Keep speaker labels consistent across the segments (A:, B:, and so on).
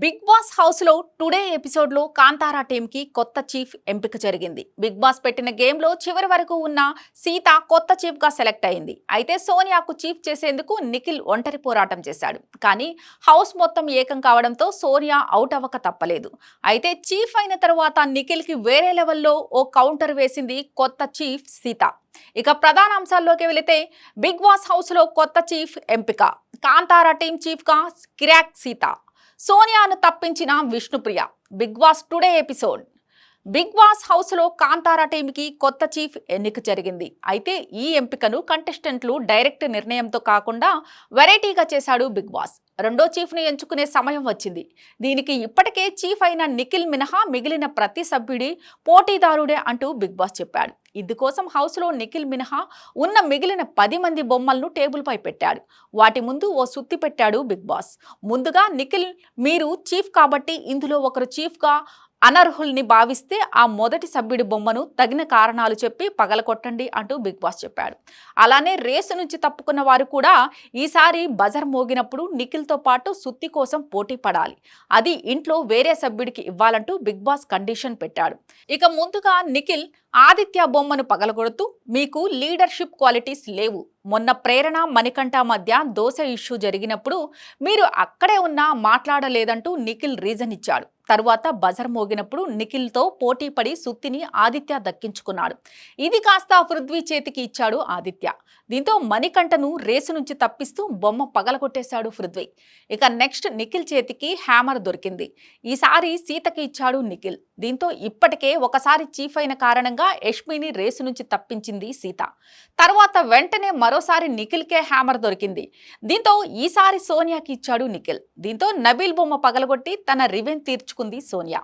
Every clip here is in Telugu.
A: బిగ్ బాస్ హౌస్ లో టుడే ఎపిసోడ్ లో కాంతారా టీమ్ కి కొత్త చీఫ్ ఎంపిక జరిగింది. బిగ్ బాస్ పెట్టిన గేమ్ లో చివరి వరకు ఉన్న సీత కొత్త చీఫ్ గా సెలెక్ట్ అయింది. అయితే సోనియాకు చీఫ్ చేసేందుకు నిఖిల్ ఒంటరి పోరాటం చేశాడు. కానీ హౌస్ మొత్తం ఏకం కావడంతో సోనియా అవుట్ అవ్వక తప్పలేదు. అయితే చీఫ్ అయిన తర్వాత నిఖిల్ కి వేరే లెవెల్లో ఓ కౌంటర్ వేసింది కొత్త చీఫ్ సీత. ఇక ప్రధాన అంశాల్లోకి వెళితే బిగ్ బాస్ హౌస్ లో కొత్త చీఫ్ ఎంపిక. కాంతారా టీమ్ చీఫ్ గా కిరాక్ సీత, సోనియాను తప్పించిన Vishnupriya. Bigg Boss today episode. Bigg Boss house లో కాంతారా టీంకి కొత్త చీఫ్ ఎన్నిక జరిగింది. అయితే ఈ ఎంపికను కంటెస్టెంట్లు డైరెక్ట్ నిర్ణయంతో కాకుండా వెరైటీగా చేశాడు బిగ్ బాస్. రెండో చీఫ్ను ఎంచుకునే సమయం వచ్చింది. దీనికి ఇప్పటికే చీఫ్ అయిన నిఖిల్ మినహా మిగిలిన ప్రతి సభ్యుడి పోటీదారుడే అంటూ బిగ్ బాస్ చెప్పాడు. ఇందుకోసం హౌస్లో నిఖిల్ మినహా ఉన్న మిగిలిన 10 మంది బొమ్మలను టేబుల్పై పెట్టాడు. వాటి ముందు ఓ సుత్తి పెట్టాడు బిగ్ బాస్. ముందుగా నిఖిల్, మీరు చీఫ్ కాబట్టి ఇందులో ఒకరు చీఫ్గా అనర్హుల్ని భావిస్తే ఆ మొదటి సభ్యుడి బొమ్మను తగిన కారణాలు చెప్పి పగలకొట్టండి అంటూ బిగ్ బాస్ చెప్పాడు. అలానే రేసు నుంచి తప్పుకున్న వారు కూడా ఈసారి బజర్ మోగినప్పుడు నిఖిల్తో పాటు సుత్తి కోసం పోటీ పడాలి. అది ఇంట్లో వేరే సభ్యుడికి ఇవ్వాలంటూ బిగ్ బాస్ కండిషన్ పెట్టాడు. ఇక ముందుగా నిఖిల్ ఆదిత్య బొమ్మను పగలగొడుతూ, మీకు లీడర్షిప్ క్వాలిటీస్ లేవు. మొన్న ప్రేరణ మణికంఠ మధ్య దోశ ఇష్యూ జరిగినప్పుడు మీరు అక్కడే ఉన్నా మాట్లాడలేదంటూ నిఖిల్ రీజన్ ఇచ్చాడు. తరువాత బజర్ మోగినప్పుడు నిఖిల్తో పోటీ పడి సుత్తిని ఆదిత్య దక్కించుకున్నాడు. ఇది కాస్త పృథ్వీ చేతికి ఇచ్చాడు ఆదిత్య. దీంతో మణికంఠను రేసు నుంచి తప్పిస్తూ బొమ్మ పగలగొట్టేశాడు పృథ్వీ. ఇక నెక్స్ట్ నిఖిల్ చేతికి హ్యామర్ దొరికింది. ఈసారి సీతకి ఇచ్చాడు నిఖిల్. దీంతో ఇప్పటికే ఒకసారి చీఫ్ అయిన కారణంగా యష్మిని రేసు నుంచి తప్పించింది సీత. తర్వాత వెంటనే మరోసారి నిఖిల్కే హ్యామర్ దొరికింది. దీంతో ఈసారి సోనియాకి ఇచ్చాడు నిఖిల్. దీంతో నబీల్ బొమ్మ పగలగొట్టి తన రివెంజ్ తీర్చుకుంది సోనియా.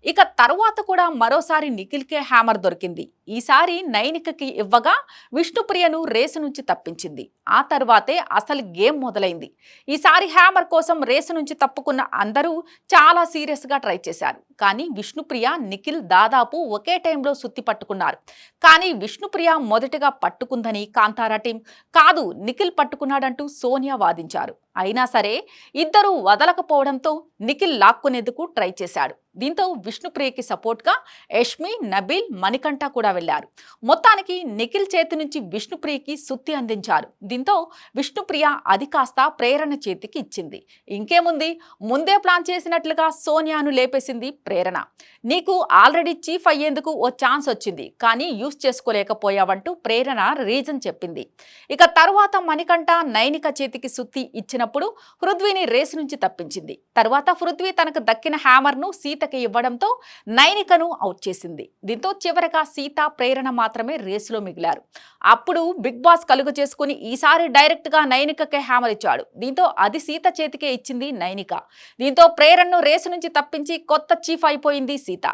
A: ఇక తరువాత కూడా మరోసారి నిఖిల్కే హ్యామర్ దొరికింది. ఈసారి నైనికకి ఇవ్వగా విష్ణుప్రియను రేసు నుంచి తప్పించింది. ఆ తర్వాతే అసలు గేమ్ మొదలైంది. ఈసారి హ్యామర్ కోసం రేసు నుంచి తప్పుకున్న అందరూ చాలా సీరియస్గా ట్రై చేశారు. కానీ విష్ణుప్రియ, నిఖిల్ దాదాపు ఒకే టైంలో సుత్తి పట్టుకున్నారు. కానీ విష్ణుప్రియ మొదటగా పట్టుకుందని కాంతారా టీం, కాదు నిఖిల్ పట్టుకున్నాడంటూ సోనియా వాదించారు. అయినా సరే ఇద్దరూ వదలకపోవడంతో నిఖిల్ లాక్కునేందుకు ట్రై చేశాడు. దీంతో విష్ణుప్రియకి సపోర్ట్గా యష్మి, నబీల్, మణికంఠ కూడా వెళ్లారు. మొత్తానికి నిఖిల్ చేతి నుంచి విష్ణుప్రియకి సుత్తి అందించారు. దీంతో విష్ణుప్రియ అది కాస్త ప్రేరణ చేతికి ఇచ్చింది. ఇంకేముంది, ముందే ప్లాన్ చేసినట్లుగా సోనియాను లేపేసింది ప్రేరణ. నీకు ఆల్రెడీ చీఫ్ అయ్యేందుకు ఓ ఛాన్స్ వచ్చింది, కానీ యూస్ చేసుకోలేకపోయావంటూ ప్రేరణ రీజన్ చెప్పింది. ఇక తరువాత మణికంఠ నైనిక చేతికి సుత్తి ఇచ్చినప్పుడు పృథ్వీని రేసు నుంచి తప్పించింది. తర్వాత పృథ్వీ తనకు దక్కిన హ్యామర్ను సీతకి ఇవ్వడంతో నైనికను అవుట్ చేసింది. దీంతో చివరగా సీత, ప్రేరణ మాత్రమే రేసులో మిగిలారు. అప్పుడు బిగ్ బాస్ కలుగు చేసుకుని ఈసారి డైరెక్ట్ గా నైనికకే హ్యామర్ ఇచ్చాడు. దీంతో అది సీత చేతికే ఇచ్చింది నైనిక. దీంతో ప్రేరణను రేసు నుంచి తప్పించి కొత్త చీఫ్ అయిపోయింది సీత.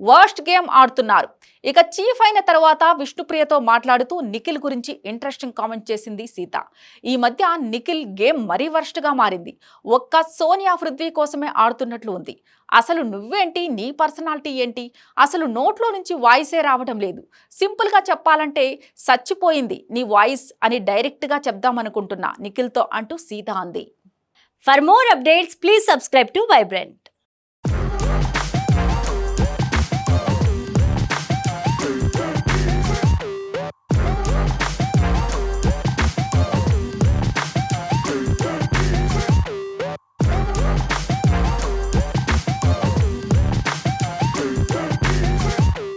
A: వర్స్ట్ గేమ్ ఆడుతున్నారు. ఇక చీఫ్ అయిన తర్వాత విష్ణుప్రియతో మాట్లాడుతూ నిఖిల్ గురించి ఇంట్రెస్టింగ్ కామెంట్ చేసింది సీత. ఈ మధ్య నిఖిల్ గేమ్ మరీ వర్స్ట్గా మారింది. ఒక్క సోనియా, పృథ్వీ కోసమే ఆడుతున్నట్లు ఉంది. అసలు నువ్వేంటి, నీ పర్సనాలిటీ ఏంటి, అసలు నోట్లో నుంచి వాయిసే రావడం లేదు. సింపుల్గా చెప్పాలంటే చచ్చిపోయింది నీ వాయిస్ అని డైరెక్ట్గా చెప్దామనుకుంటున్నా నిఖిల్తో అంటూ సీత అంది.
B: For more updates, please subscribe to Vibrant.